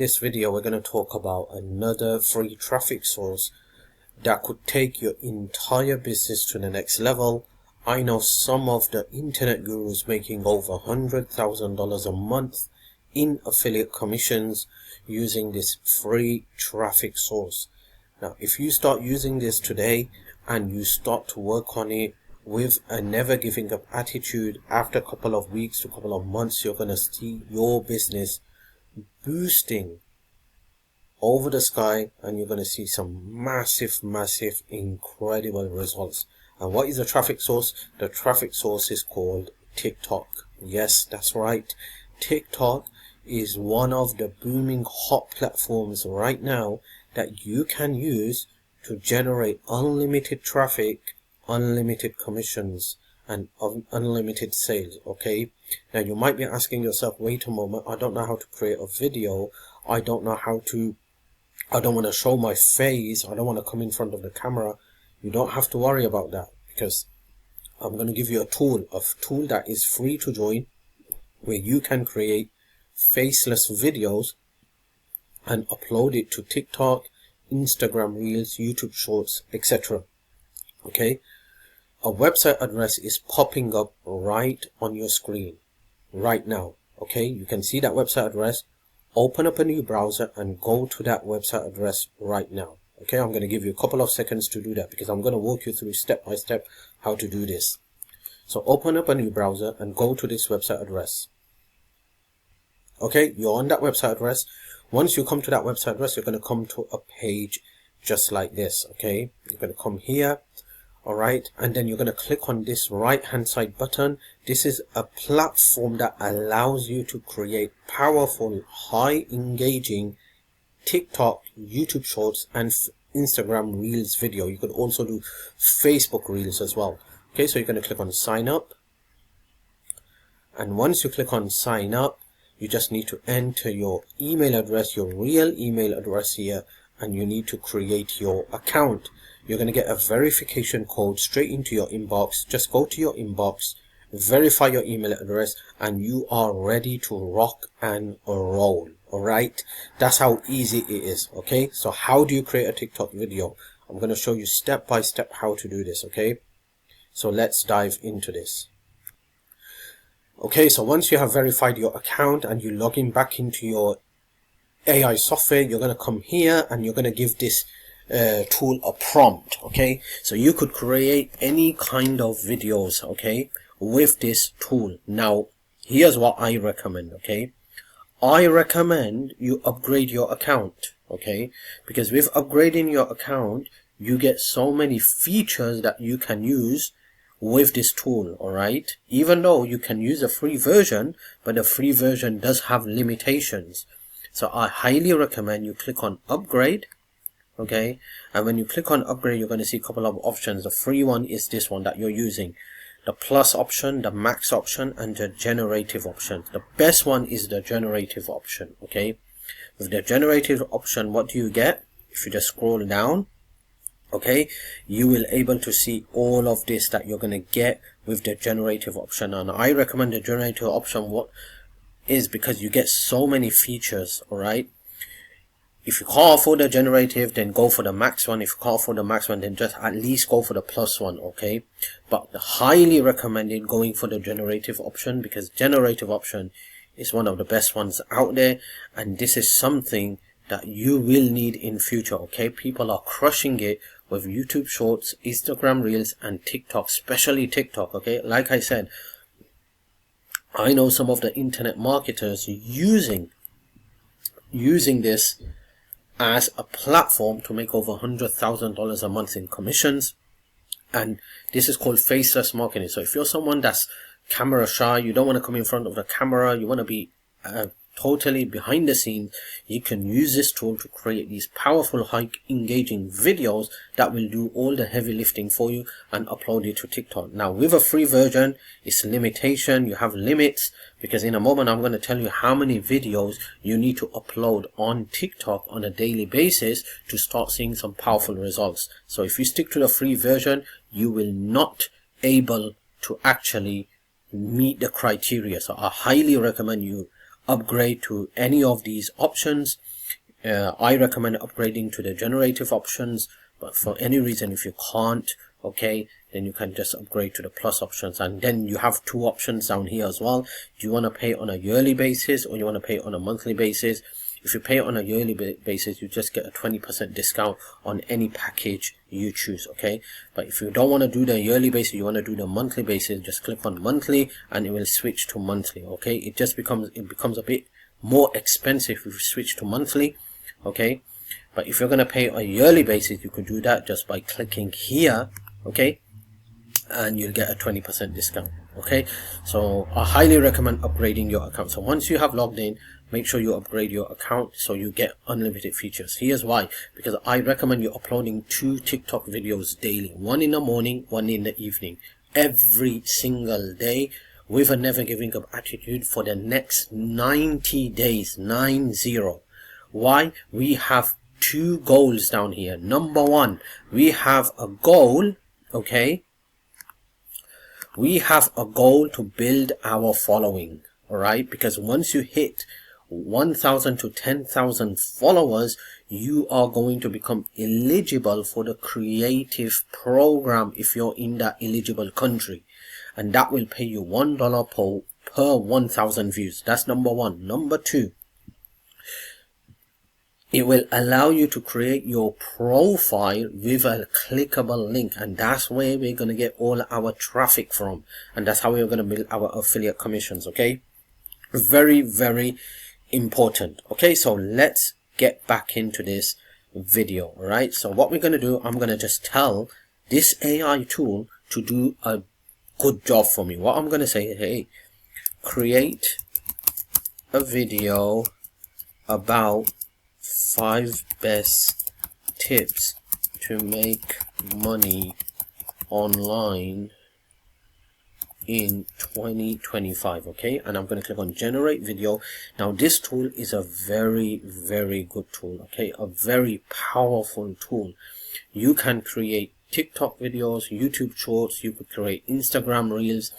This video we're going to talk about another free traffic source that could take your entire business to the next level. I know some of the internet gurus making over $100,000 a month in affiliate commissions using this free traffic source. Now, if you start using this today and you start to work on it with a never giving up attitude, after a couple of weeks to a couple of months, you're going to see your business boosting over the sky, and you're going to see some massive incredible results. And what is a traffic source? The traffic source is called TikTok. Yes, that's right. TikTok is one of the booming hot platforms right now that you can use to generate unlimited traffic, unlimited commissions, and unlimited sales. Okay, now you might be asking yourself, wait a moment, I don't know how to create a video, I don't want to show my face, I don't want to come in front of the camera. You don't have to worry about that, because I'm going to give you a tool that is free to join, where you can create faceless videos and upload it to TikTok, Instagram Reels, YouTube Shorts, etc. Okay, a website address is popping up right on your screen right now. Okay, you can see that website address. Open up a new browser and go to that website address right now. Okay, I'm going to give you a couple of seconds to do that, because I'm going to walk you through step by step how to do this. So open up a new browser and go to this website address. Okay, you're on that website address. Once you come to that website address, you're going to come to a page just like this. Okay, you're going to come here. All right, and then you're going to click on this right hand side button. This is a platform that allows you to create powerful, high engaging TikTok, YouTube Shorts, and Instagram Reels video. You could also do Facebook Reels as well. Okay, so you're going to click on sign up, and once you click on sign up, you just need to enter your email address, your real email address here, and you need to create your account. You're going to get a verification code straight into your inbox. Just go to your inbox, verify your email address, and you are ready to rock and roll. All right, that's how easy it is. Okay, so how do you create a TikTok video? I'm going to show you step by step how to do this. Okay, so let's dive into this. Okay, so once you have verified your account and you log in back into your AI software, you're going to come here and you're going to give this tool a prompt. Okay, so you could create any kind of videos, okay, with this tool. Now, here's what I recommend. Okay, I recommend you upgrade your account. Okay, because with upgrading your account, you get so many features that you can use with this tool. All right, even though you can use a free version, but the free version does have limitations. So I highly recommend you click on upgrade. Okay, and when you click on upgrade, you're going to see a couple of options. The free one is this one that you're using, the plus option, the max option, and the generative option. The best one is the generative option. Okay, with the generative option, what do you get? If you just scroll down, okay, you will able to see all of this that you're going to get with the generative option. And I recommend the generative option, what is because you get so many features. All right, if you can't afford the generative, then go for the max one. If you can't afford the max one, then just at least go for the plus one. Okay, but highly recommended going for the generative option, because generative option is one of the best ones out there, and this is something that you will need in future. Okay, people are crushing it with YouTube Shorts, Instagram Reels, and TikTok, especially TikTok. Okay, like I said, I know some of the internet marketers using this as a platform to make over $100,000 a month in commissions, and this is called faceless marketing. So if you're someone that's camera shy, you don't want to come in front of the camera, you want to be totally behind the scenes, you can use this tool to create these powerful, high engaging videos that will do all the heavy lifting for you and upload it to TikTok. Now, with a free version, it's limitation, you have limits, because in a moment I'm going to tell you how many videos you need to upload on TikTok on a daily basis to start seeing some powerful results. So if you stick to the free version, you will not able to actually meet the criteria. So I highly recommend you upgrade to any of these options I recommend upgrading to the generative options, but for any reason if you can't, okay, then you can just upgrade to the plus options. And then you have two options down here as well. Do you want to pay on a yearly basis or you want to pay on a monthly basis? If you pay on a yearly basis, you just get a 20% discount on any package you choose, okay? But if you don't want to do the yearly basis, you want to do the monthly basis, just click on monthly and it will switch to monthly, okay? It becomes a bit more expensive if you switch to monthly, okay? But if you're going to pay on a yearly basis, you could do that just by clicking here, okay? And you'll get a 20% discount, okay? So I highly recommend upgrading your account. So once you have logged in, make sure you upgrade your account so you get unlimited features. Here's why: because I recommend you uploading 2 TikTok videos daily, one in the morning, one in the evening, every single day, with a never giving up attitude for the next 90 days, 90. Why? We have 2 goals down here. Number 1, we have a goal, okay? We have a goal to build our following, alright? Because once you hit 1,000 to 10,000 followers, you are going to become eligible for the creative program if you're in that eligible country. And that will pay you $1 per 1,000 views. That's number 1. Number 2, it will allow you to create your profile with a clickable link, and that's where we're going to get all our traffic from, and that's how we're going to build our affiliate commissions, okay? Very, very important. Okay, so let's get back into this video. All right, so what we're going to do, I'm going to just tell this AI tool to do a good job for me. What I'm going to say, hey, create a video about 5 best tips to make money online in 2025, okay? And I'm going to click on generate video. Now this tool is a very, very good tool, okay? A very powerful tool. You can create TikTok videos, YouTube shorts, you could create Instagram reels,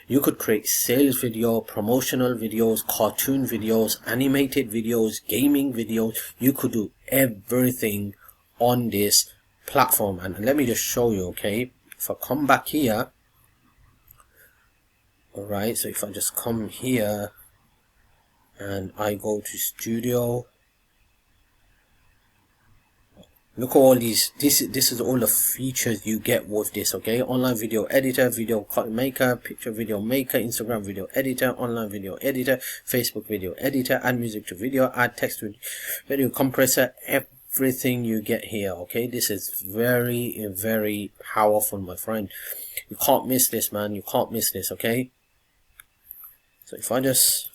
you could create sales video, promotional videos, cartoon videos, animated videos, gaming videos. You could do everything on this platform. And let me just show you, okay? If I come back here, alright, so if I just come here and I go to studio, look at all these. This is all the features you get with this, okay? Online video editor, video maker, picture video maker, Instagram video editor, online video editor, Facebook video editor, add music to video, add text to video compressor, everything you get here, okay? This is very, very powerful, my friend. You can't miss this, man. You can't miss this, okay? So if I just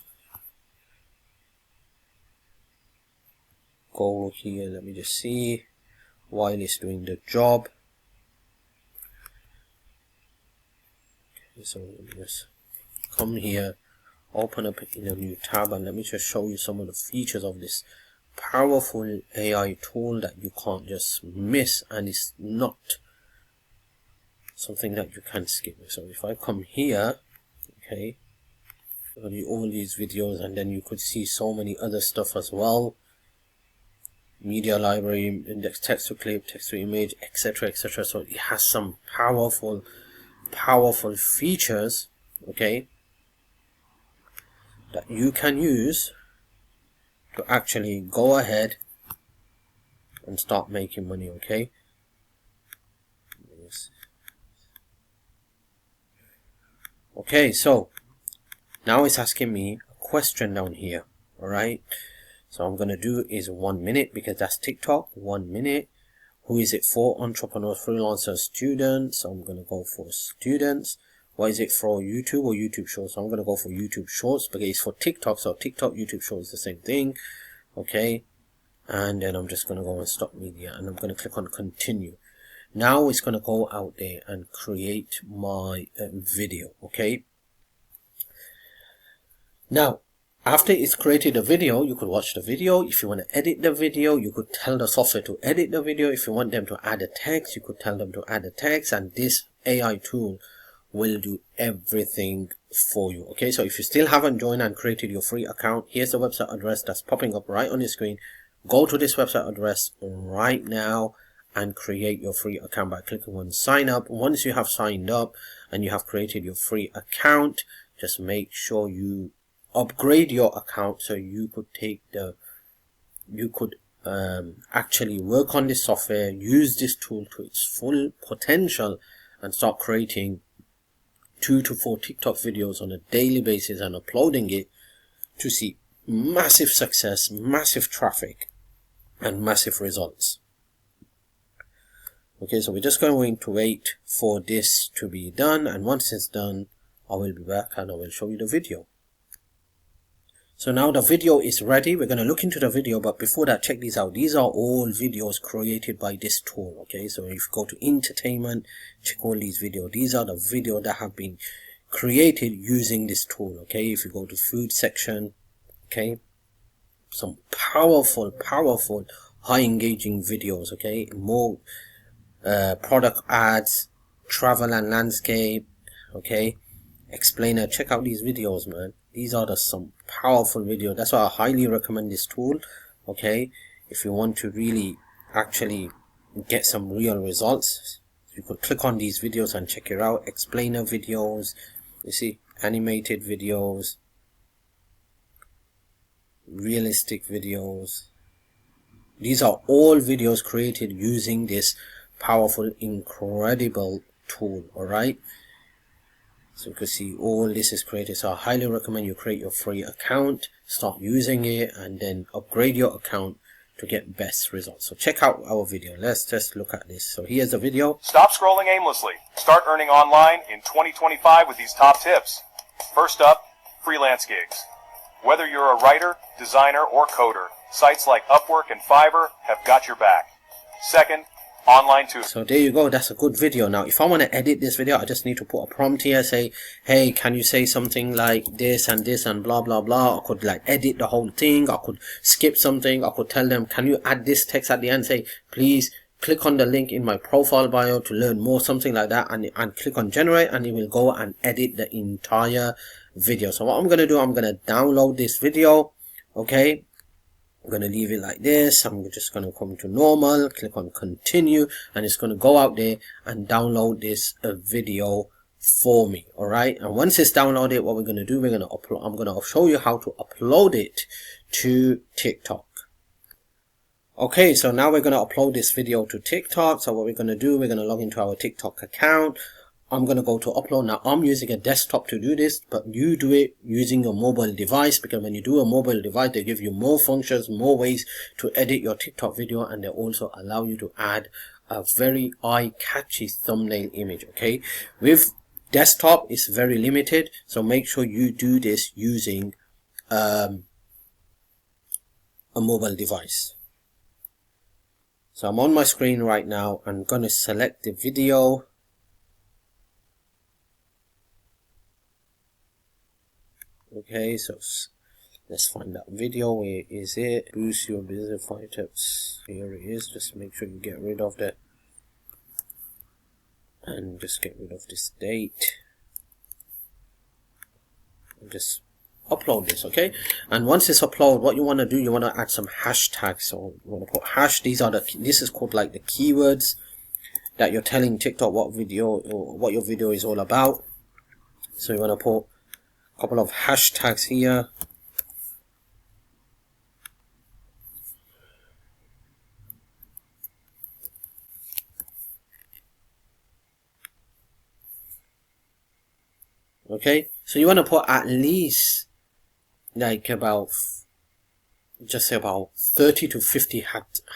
go here, let me just see while it's doing the job. Okay, so let me just come here, open up in a new tab, and let me just show you some of the features of this powerful AI tool that you can't just miss, and it's not something that you can skip. So if I come here, okay, all these videos, and then you could see so many other stuff as well. Media library, index, text to clip, text to image, etc, etc. So it has some powerful features, okay, that you can use to actually go ahead and start making money, okay? Okay, so now it's asking me a question down here, alright? So I'm going to do is 1 minute, because that's TikTok, 1 minute. Who is it for? Entrepreneurs, freelancers, students. So I'm going to go for students. What is it for? YouTube or YouTube Shorts? So I'm going to go for YouTube Shorts, because it's for TikTok. So TikTok, YouTube Shorts is the same thing. Okay. And then I'm just going to go on stop media, and I'm going to click on continue. Now it's going to go out there and create my video. Okay. Now, after it's created a video, you could watch the video. If you want to edit the video, you could tell the software to edit the video. If you want them to add a text, you could tell them to add a text, and this AI tool will do everything for you. Okay, so if you still haven't joined and created your free account, here's the website address that's popping up right on your screen. Go to this website address right now and create your free account by clicking on sign up. Once you have signed up and you have created your free account, just make sure you upgrade your account so you could actually work on this software, use this tool to its full potential, and start creating 2 to 4 TikTok videos on a daily basis and uploading it to see massive success, massive traffic, and massive results. Okay, so we're just going to wait for this to be done, and once it's done, I will be back and I will show you the video. So now the video is ready. We're going to look into the video, but before that, check these out. These are all videos created by this tool. Okay, so if you go to entertainment, check all these videos. These are the videos that have been created using this tool. Okay, if you go to food section, okay, some powerful high engaging videos. Okay, more product ads, travel and landscape, okay, explainer. Check out these videos, man. These are some powerful videos. That's why I highly recommend this tool. Okay, if you want to really actually get some real results, you could click on these videos and check it out. Explainer videos, you see, animated videos, realistic videos. These are all videos created using this powerful, incredible tool. All right, so you can see all this is created. So I highly recommend you create your free account, start using it, and then upgrade your account to get best results. So check out our video. Let's just look at this. So here's the video. Stop scrolling aimlessly. Start earning online in 2025 with these top tips. First up, freelance gigs. Whether you're a writer, designer, or coder, sites like Upwork and Fiverr have got your back. Second, online too. So there you go. That's a good video. Now if I want to edit this video, I just need to put a prompt here, say, hey, can you say something like this and blah blah blah. I could like edit the whole thing. I could skip something. I could tell them, can you add this text at the end, say, please click on the link in my profile bio to learn more, something like that, and click on generate, and it will go and edit the entire video. So what I'm going to do, I'm going to download this video. Okay, I'm going to leave it like this. I'm just going to come to normal, click on continue, and it's going to go out there and download this video for me. All right, and once it's downloaded, what we're going to do, we're going to upload. I'm going to show you how to upload it to TikTok. Okay, so now we're going to upload this video to TikTok. So what we're going to do, we're going to log into our TikTok account. I'm going to go to upload. Now I'm using a desktop to do this, but you do it using a mobile device, because when you do a mobile device, they give you more functions, more ways to edit your TikTok video, and they also allow you to add a very eye-catchy thumbnail image. Okay, with desktop it's very limited, so make sure you do this using a mobile device. So I'm on my screen right now. I'm going to select the video. Okay, so let's find that video. Where is it? Boost your business 5 tips. Here it is. Just make sure you get rid of that, and just get rid of this date, and just upload this. Okay, and once it's uploaded, what you want to do, you want to add some hashtags. So you want to put hash. This is called like the keywords that you're telling TikTok what video or what your video is all about. So you want to put couple of hashtags here. Okay, so you want to put at least like about, just say about 30 to 50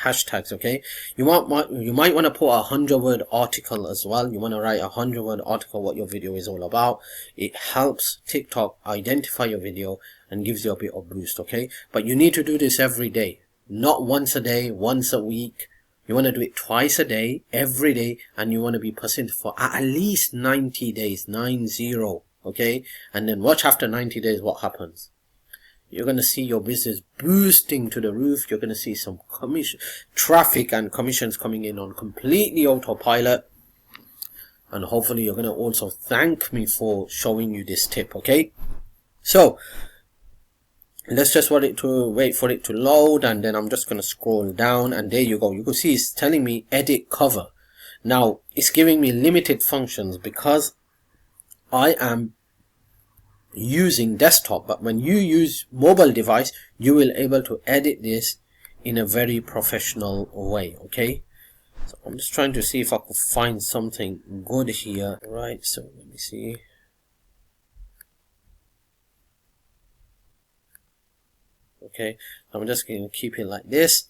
hashtags. Okay, you might want to put a 100-word article as well. You want to write a 100-word article what your video is all about. It helps TikTok identify your video and gives you a bit of boost. Okay, but you need to do this every day, not once a day, once a week. You want to do it twice a day, every day, and you want to be persistent for at least 90 days, 90. Okay, and then watch after 90 days what happens. You're going to see your business boosting to the roof. You're going to see some traffic and commissions coming in on completely autopilot. And hopefully you're going to also thank me for showing you this tip. Okay, so let's just wait for it to load, and then I'm just going to scroll down, and there you go. You can see it's telling me edit cover. Now it's giving me limited functions because I am using desktop, but when you use mobile device, you will able to edit this in a very professional way. Okay, so I'm just trying to see if I could find something good here. Right, so let me see. Okay, I'm just going to keep it like this,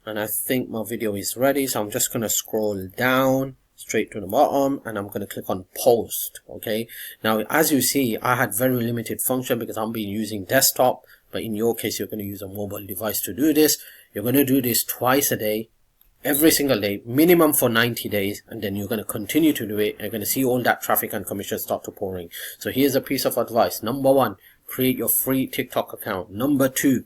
and I think my video is ready, so I'm just going to scroll down straight to the bottom, and I'm going to click on post. Okay, now as you see, I had very limited function because I'm been using desktop, but in your case you're going to use a mobile device to do this. You're going to do this twice a day, every single day, minimum for 90 days, and then you're going to continue to do it. You're going to see all that traffic and commission start to pouring. So here's a piece of advice. Number one, create your free TikTok account. Number two,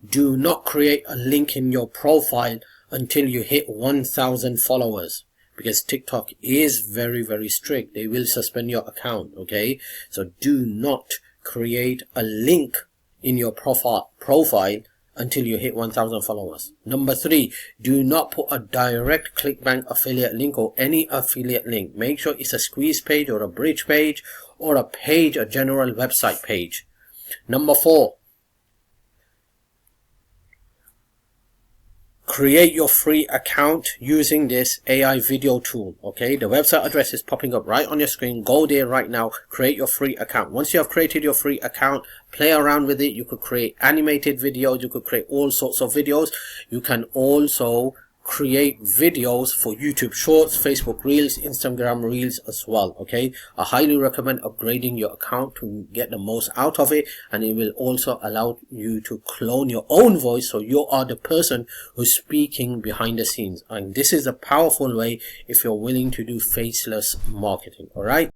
do not create a link in your profile until you hit 1,000 followers, because TikTok is very strict. They will suspend your account. Okay, so do not create a link in your profile until you hit 1,000 followers. Number three, do not put a direct Clickbank affiliate link or any affiliate link. Make sure it's a squeeze page or a bridge page or a page, a general website page. Number four, create your free account using this AI video tool. Okay, the website address is popping up right on your screen. Go there right now, create your free account. Once you have created your free account, play around with it. You could create animated videos, you could create all sorts of videos. You can also create videos for YouTube Shorts, Facebook Reels, Instagram Reels as well. Okay, I highly recommend upgrading your account to get the most out of it, and it will also allow you to clone your own voice, so you are the person who's speaking behind the scenes. And this is a powerful way if you're willing to do faceless marketing. All right,